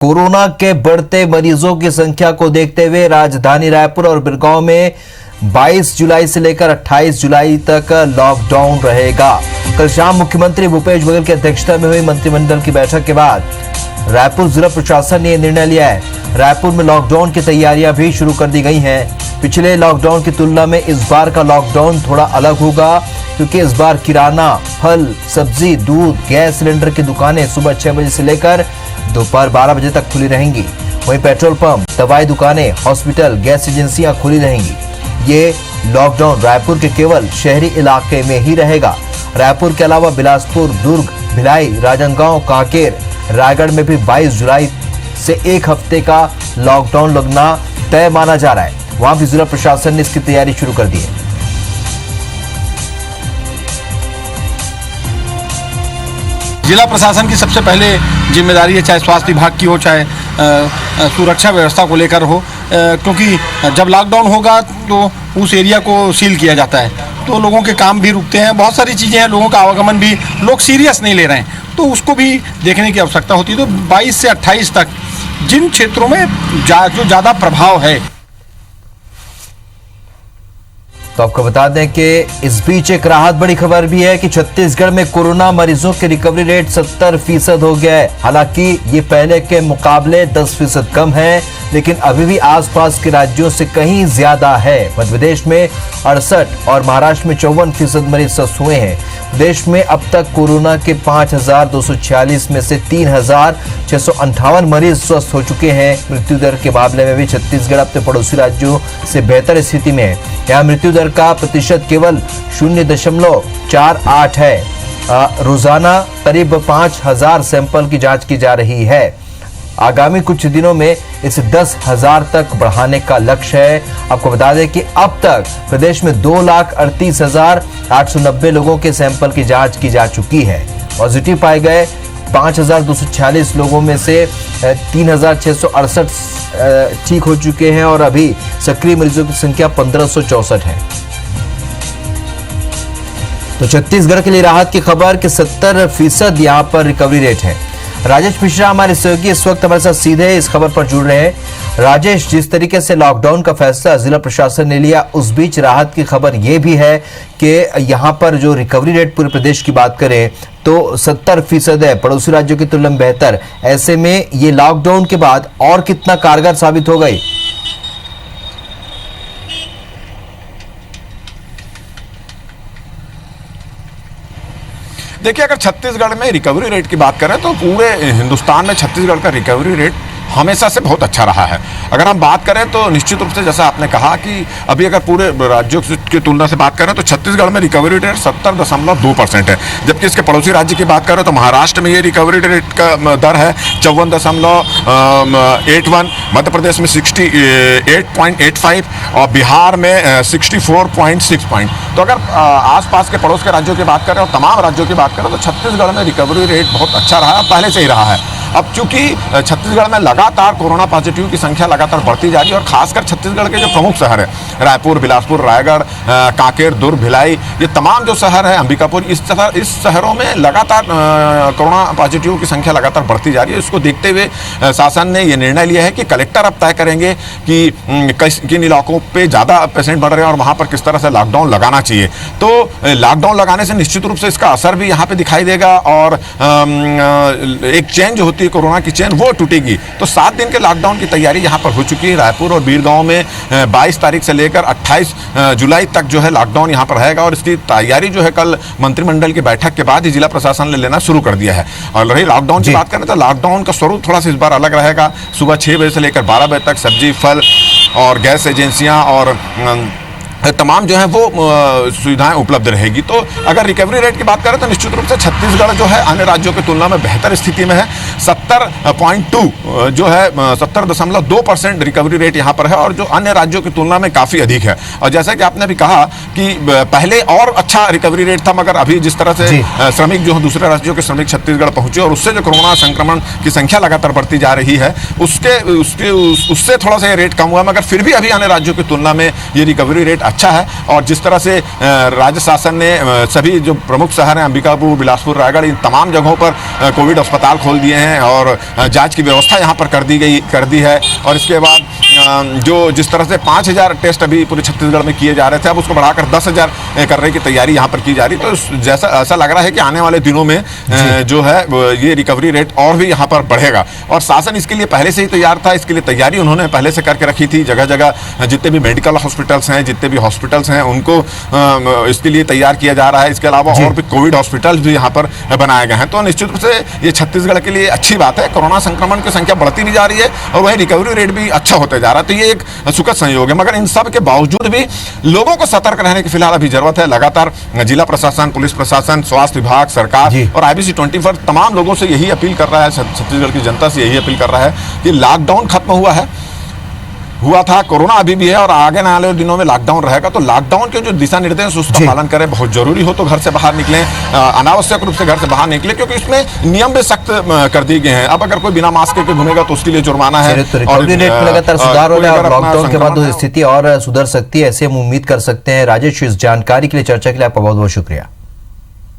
Corona के बढ़ते मरीजों की संख्या को देखते हुए राजधानी रायपुर और बिरगांव में 22 जुलाई से लेकर 28 जुलाई तक लॉकडाउन रहेगा। कल शाम मुख्यमंत्री भूपेश बघेल की अध्यक्षता में हुई मंत्रिमंडल की बैठक के बाद रायपुर जिला प्रशासन ने यह निर्णय लिया है। रायपुर में लॉकडाउन की तैयारियां भी शुरू कर दी गई हैं। पिछले लॉकडाउन की तुलना में इस बार का लॉकडाउन थोड़ा अलग होगा, क्योंकि इस बार किराना, फल, सब्जी, दूध, गैस सिलेंडर की दुकानें सुबह 6 बजे से लेकर दोपहर 12 बजे तक खुली रहेंगी। वहीं पेट्रोल पंप, दवाई दुकानें, हॉस्पिटल, गैस एजेंसियां खुली रहेंगी। ये लॉकडाउन रायपुर के केवल शहरी इलाके में ही रहेगा। रायपुर के अलावा बिलासपुर, दुर्ग, भिलाई, राजनांदगांव, कांकेर, रायगढ़ में भी 22 जुलाई से एक हफ्ते का लॉकडाउन लगना तय माना जा रहा है। वहां भी जिला प्रशासन ने इसकी तैयारी शुरू कर दी है। जिला प्रशासन की सबसे पहले जिम्मेदारी है, चाहे स्वास्थ्य विभाग की हो, चाहे सुरक्षा व्यवस्था को लेकर हो, क्योंकि जब लॉकडाउन होगा तो उस एरिया को सील किया जाता है, तो लोगों के काम भी रुकते हैं, बहुत सारी चीज़ें हैं, लोगों का आवागमन भी लोग सीरियस नहीं ले रहे हैं, तो उसको भी देखने की आवश्यकता होती है। तो 22 से 28 तक जिन क्षेत्रों में जो ज़्यादा प्रभाव है। तो आपको बता दें कि इस बीच एक राहत बड़ी खबर भी है कि छत्तीसगढ़ में कोरोना मरीजों की रिकवरी रेट 70% हो गया है। हालांकि ये पहले के मुकाबले 10% कम है, लेकिन अभी भी आसपास के राज्यों से कहीं ज्यादा है। मध्य प्रदेश में 68 और महाराष्ट्र में 54% मरीज स्वस्थ हुए हैं। देश में अब तक कोरोना के 5246 में से 3658 मरीज स्वस्थ हो चुके हैं। मृत्यु दर के मामले में भी छत्तीसगढ़ अपने पड़ोसी राज्यों से बेहतर स्थिति में है। यहाँ मृत्यु दर का प्रतिशत केवल 0.48 है। रोजाना करीब 5000 सैंपल की जांच की जा रही है। आगामी कुछ दिनों में इसे 10,000 तक बढ़ाने का लक्ष्य है। आपको बता दें कि अब तक प्रदेश में 2,38,890 लोगों के सैंपल की जांच की जा चुकी है। पॉजिटिव पाए गए 5,246 लोगों में से 3,668 ठीक हो चुके हैं और अभी सक्रिय मरीजों की संख्या 1564 है। तो छत्तीसगढ़ के लिए राहत की खबर कि 70% यहां पर रिकवरी रेट है। राजेश मिश्रा हमारे सहयोगी इस वक्त हमारे साथ सीधे इस खबर पर जुड़ रहे हैं। राजेश, जिस तरीके से लॉकडाउन का फैसला जिला प्रशासन ने लिया, उस बीच राहत की खबर यह भी है कि यहां पर जो रिकवरी रेट पूरे प्रदेश की बात करें तो 70% है, पड़ोसी राज्यों की तुलना में बेहतर। ऐसे में ये लॉकडाउन के बाद और कितना कारगर साबित हो गई? देखिए, अगर छत्तीसगढ़ में रिकवरी रेट की बात करें तो पूरे हिंदुस्तान में छत्तीसगढ़ का रिकवरी रेट हमेशा से बहुत अच्छा रहा है। अगर हम बात करें तो निश्चित रूप से जैसा आपने कहा कि अभी अगर पूरे राज्यों की तुलना से बात करें तो छत्तीसगढ़ में रिकवरी रेट 70.2% है, जबकि इसके पड़ोसी राज्य की बात करें तो महाराष्ट्र में ये रिकवरी रेट का दर है 54.81, मध्य प्रदेश में 68.85 और बिहार में 64.6 पॉइंट। तो अगर आसपास के पड़ोस के राज्यों की बात करें और तमाम राज्यों की बात करें तो छत्तीसगढ़ में रिकवरी रेट बहुत अच्छा रहा है, पहले से ही रहा है। अब चूंकि छत्तीसगढ़ में लगातार कोरोना पॉजिटिव की संख्या लगातार बढ़ती जा रही है और खासकर छत्तीसगढ़ के जो प्रमुख शहर है रायपुर, बिलासपुर, रायगढ़, कांकेर, दुर्ग, भिलाई, ये तमाम जो शहर है, अंबिकापुर, इस शहरों में लगातार कोरोना पॉजिटिव की संख्या लगातार बढ़ती जा रही है। इसको देखते हुए शासन ने ये निर्णय लिया है कि कलेक्टर अब तय करेंगे कि किन इलाकों पर ज़्यादा पेशेंट बढ़ रहे हैं और वहाँ पर किस तरह से लॉकडाउन लगाना चाहिए। तो लॉकडाउन लगाने से निश्चित रूप से इसका असर भी यहाँ पर दिखाई देगा और एक चेन जो कोरोना की चेन वो टूटेगी। तो 7 दिन के लॉकडाउन की तैयारी यहां पर हो चुकी है। रायपुर और बिरगांव में 22 तारीख से लेकर 28 जुलाई तक जो है लॉकडाउन यहां पर रहेगा और इसकी तैयारी जो है कल मंत्रिमंडल की बैठक के बाद ही जिला प्रशासन ने लेना शुरू कर दिया है। और रही लॉकडाउन की बात करें तो लॉकडाउन का स्वरूप थोड़ा सा इस बार अलग रहेगा। सुबह 6 बजे से लेकर 12 बजे तक सब्जी, फल और गैस एजेंसियां और तमाम जो है वो सुविधाएं उपलब्ध रहेगी। तो अगर रिकवरी रेट की बात करें तो निश्चित रूप से छत्तीसगढ़ जो है अन्य राज्यों की तुलना में बेहतर स्थिति में है। 70.2 जो है 70.2% रिकवरी रेट यहाँ पर है और जो अन्य राज्यों की तुलना में काफ़ी अधिक है। और जैसा कि आपने भी कहा कि पहले और अच्छा रिकवरी रेट था, मगर अभी जिस तरह से श्रमिक जो है दूसरे राज्यों के श्रमिक छत्तीसगढ़ पहुंचे और उससे जो कोरोना संक्रमण की संख्या लगातार बढ़ती जा रही है उससे थोड़ा सा ये रेट कम हुआ, मगर फिर भी अभी अन्य राज्यों की तुलना में ये रिकवरी रेट अच्छा है। और जिस तरह से राज्य शासन ने सभी जो प्रमुख शहर हैं अंबिकापुर, बिलासपुर, रायगढ़, इन तमाम जगहों पर कोविड अस्पताल खोल दिए हैं और जांच की व्यवस्था यहाँ पर कर दी है। और इसके बाद जो जिस तरह से 5000 टेस्ट अभी पूरे छत्तीसगढ़ में किए जा रहे थे, अब उसको बढ़ाकर 10,000 करने की तैयारी यहाँ पर की जा रही। तो जैसा ऐसा लग रहा है कि आने वाले दिनों में जो है ये रिकवरी रेट और भी यहाँ पर बढ़ेगा। और शासन इसके लिए पहले से ही तैयार था, इसके लिए तैयारी उन्होंने पहले से करके रखी थी। जगह जगह जितने भी मेडिकल हॉस्पिटल्स हैं, जितने भी हॉस्पिटल्स हैं, उनको इसके लिए तैयार किया जा रहा है। इसके अलावा और भी कोविड हॉस्पिटल्स भी यहाँ पर बनाए गए हैं। तो निश्चित रूप से ये छत्तीसगढ़ के लिए अच्छी बात है। कोरोना संक्रमण की संख्या बढ़ती भी जा रही है और वहीं रिकवरी रेट भी अच्छा होते जा रहा है। तो ये एक सुखद संयोग है। मगर इन सब के बावजूद भी लोगों को सतर्क रहने की फिलहाल अभी जरूरत है। लगातार जिला प्रशासन, पुलिस प्रशासन, स्वास्थ्य विभाग, सरकार और IBC 24 तमाम लोगों से यही अपील कर रहा है, छत्तीसगढ़ की जनता से यही अपील कर रहा है कि लॉकडाउन खत्म हुआ था, कोरोना अभी भी है और आगे आने वाले दिनों में लॉकडाउन रहेगा। तो लॉकडाउन के जो दिशा निर्देश उसका पालन करें, बहुत जरूरी हो तो घर से बाहर निकलें, अनावश्यक रूप से घर से बाहर निकलें, क्योंकि इसमें नियम भी सख्त कर दिए गए हैं। अब अगर कोई बिना मास्क के घूमेगा तो उसके लिए जुर्माना है। रिकवरी रेट में लगातार सुधार हो रहा है और लॉकडाउन के बाद स्थिति और सुधर सकती है, ऐसे हम उम्मीद कर सकते हैं। राजेश, इस जानकारी के लिए, चर्चा के लिए आपका बहुत बहुत शुक्रिया।